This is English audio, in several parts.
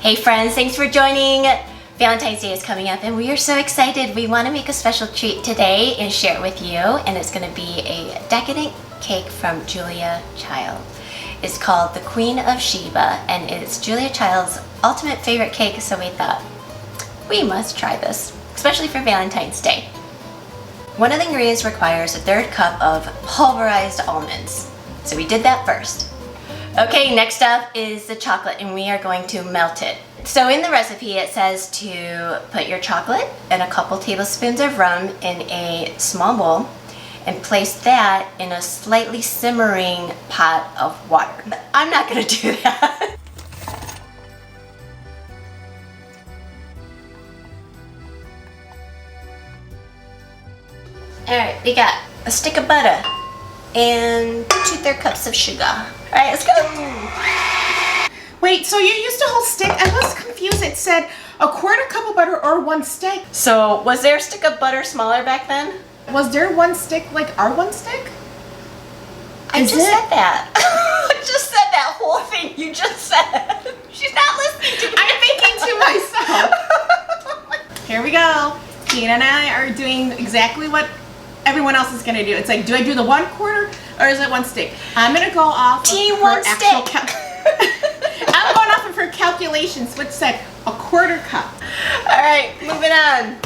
Hey friends, thanks for joining. Valentine's Day is coming up and we are so excited. We want to make a special treat today and share it with you, and it's going to be a decadent cake from Julia Child. It's called the Queen of Sheba and it's Julia Child's ultimate favorite cake, so we thought we must try this, especially for Valentine's Day. One of the ingredients requires a 1/3 cup of pulverized almonds, so we did that first. Okay, next up is the chocolate and we are going to melt it. So in the recipe it says to put your chocolate and a couple tablespoons of rum in a small bowl and place that in a slightly simmering pot of water. I'm not going to do that. Alright, we got a stick of butter and 2/3 cups of sugar. Alright, let's go! Wait, so you used a whole stick? I was confused. It said a 1/4 cup of butter or 1 stick. So, was there a stick of butter smaller back then? Was there 1 stick like our 1 stick? I just said that. I just said that whole thing you just said. She's not listening to me. I'm thinking to myself. Here we go. Jina and I are doing exactly what everyone else is going to do. It's like, do I do the 1/4 or is it 1 stick? I'm going to go off Team of her 1 stick. I'm going off of her calculations, which said a 1/4 cup. Alright, moving on.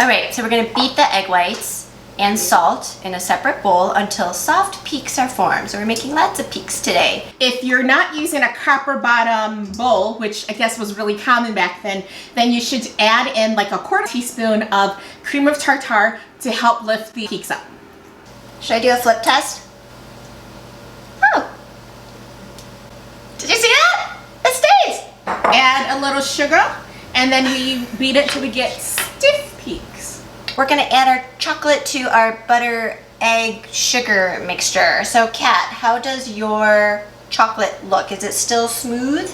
Alright, so we're going to beat the egg whites and salt in a separate bowl until soft peaks are formed. So we're making lots of peaks today. If you're not using a copper bottom bowl, which I guess was really common back then you should add in like a 1/4 teaspoon of cream of tartar to help lift the peaks up. Should I do a flip test? Oh. Did you see that? It stays. Add a little sugar and then we beat it till we get stiff peaks. We're gonna add our chocolate to our butter, egg, sugar mixture. So Kat, how does your chocolate look? Is it still smooth?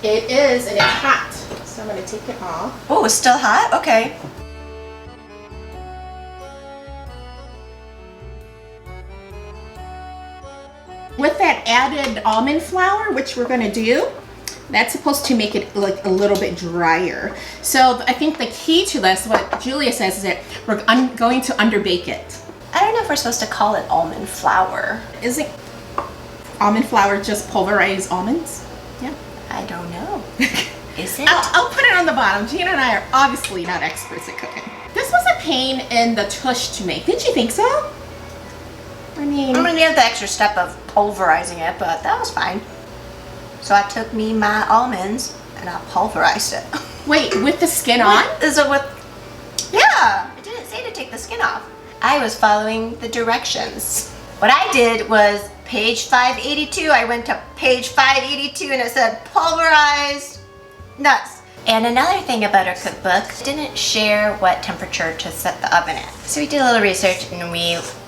It is, and it's hot. So I'm gonna take it off. Oh, it's still hot? Okay. With that added almond flour, which we're gonna do, that's supposed to make it like a little bit drier. So I think the key to this, what Julia says, is that we're going to underbake it. I don't know if we're supposed to call it almond flour. Isn't almond flour just pulverized almonds? Yeah. I don't know. Is it? I'll put it on the bottom. Jina and I are obviously not experts at cooking. This was a pain in the tush to make. Didn't you think so? I mean, I'm gonna have the extra step of pulverizing it, but that was fine. So I took me my almonds and I pulverized it. wait, with the skin on? Is it with? Yeah, it didn't say to take the skin off. I was following the directions. What I did was page 582. I went to page 582 and it said pulverized nuts. And another thing about our cookbook, it didn't share what temperature to set the oven at. So we did a little research and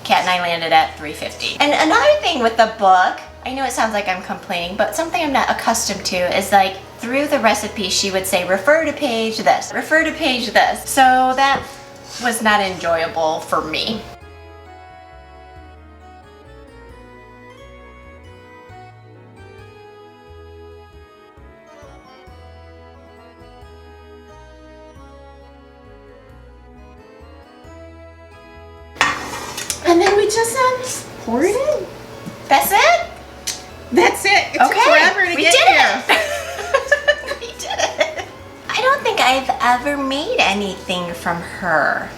Kat and I landed at 350. And another thing with the book, I know it sounds like I'm complaining, but something I'm not accustomed to is like through the recipe she would say refer to page this, refer to page this. So that was not enjoyable for me. And then we just pour it in. That's it? That's it. It took forever to get here. We did it. I don't think I've ever made anything from her.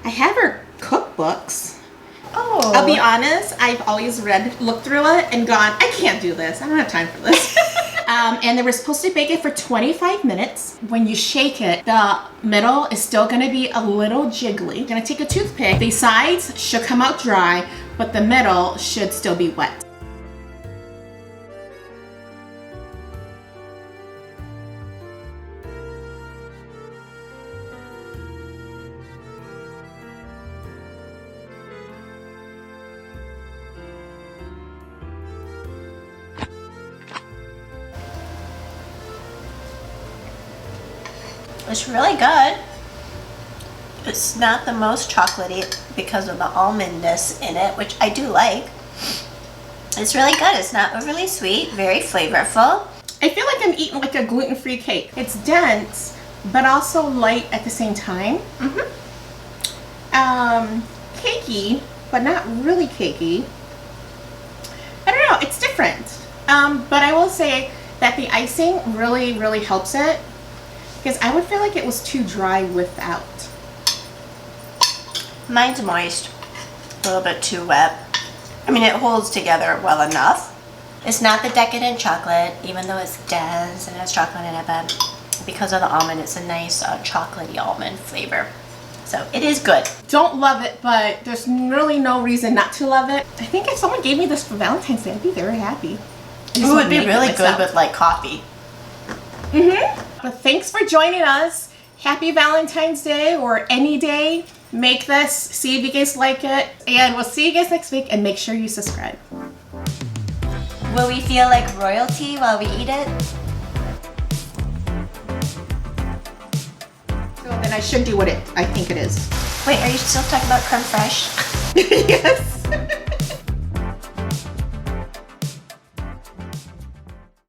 I have her cookbooks. Oh. I'll be honest, I've always looked through it and gone, I can't do this. I don't have time for this. And they were supposed to bake it for 25 minutes. When you shake it, the middle is still gonna be a little jiggly. You're gonna take a toothpick. The sides should come out dry, but the middle should still be wet. It's really good. It's not the most chocolatey because of the almondness in it, which I do like. It's really good. It's not overly sweet, very flavorful. I feel like I'm eating like a gluten-free cake. It's dense, but also light at the same time. Cakey, but not really cakey. I don't know, it's different. But I will say that the icing really, really helps it, because I would feel like it was too dry without. Mine's moist, a little bit too wet. I mean, it holds together well enough. It's not the decadent chocolate, even though it's dense and has chocolate in it, but because of the almond, it's a nice chocolatey almond flavor. So it is good. Don't love it, but there's really no reason not to love it. I think if someone gave me this for Valentine's Day, I'd be very happy. It would be really good with like coffee. But thanks for joining us. Happy Valentine's Day, or any day. Make this, see if you guys like it, and we'll see you guys next week, and make sure you subscribe. Will we feel like royalty while we eat it? So then I should do what I think it is. Wait, are you still talking about creme fraiche? Yes.